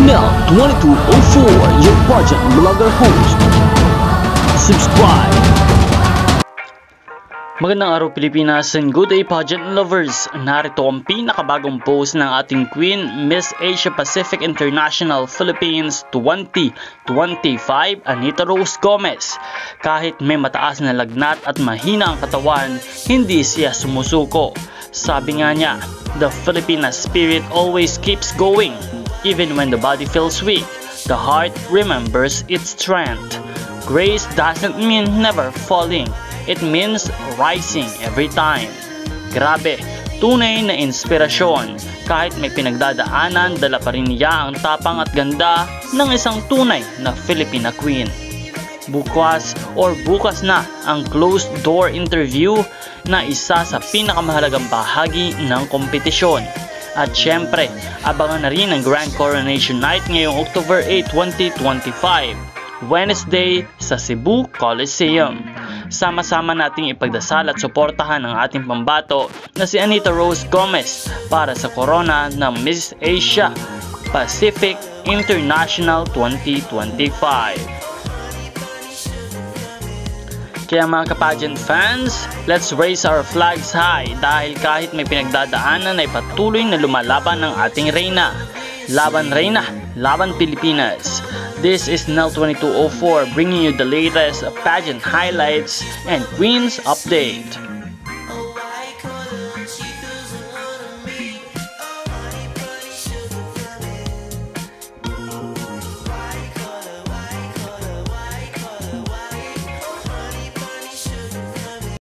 Nel 2204, your pageant vlogger host. Subscribe! Magandang araw Pilipinas and good day pageant lovers! Narito ang pinakabagong post ng ating Queen, Miss Asia Pacific International Philippines 2025, Anita Rose Gomez. Kahit may mataas na lagnat at mahina ang katawan, hindi siya sumusuko. Sabi nga niya, the Filipina spirit always keeps going. Even when the body feels weak, the heart remembers its strength. Grace doesn't mean never falling. It means rising every time. Grabe, tunay na inspirasyon. Kahit may pinagdadaanan, dala pa rin niya ang tapang at ganda ng isang tunay na Filipina Queen. Bukas na ang closed door interview na isa sa pinakamahalagang bahagi ng kompetisyon. At syempre, abangan na rin ang Grand Coronation Night ngayong October 8, 2025, Wednesday sa Cebu Coliseum. Sama-sama nating ipagdasal at suportahan ang ating pambato na si Anita Rose Gomez para sa corona ng Miss Asia Pacific International 2025. Kaya mga ka-pageant fans, let's raise our flags high dahil kahit may pinagdadaanan ay patuloy na lumalaban ng ating reyna. Laban Reyna, Laban Pilipinas. This is Nel 2204 bringing you the latest pageant highlights and Queens update.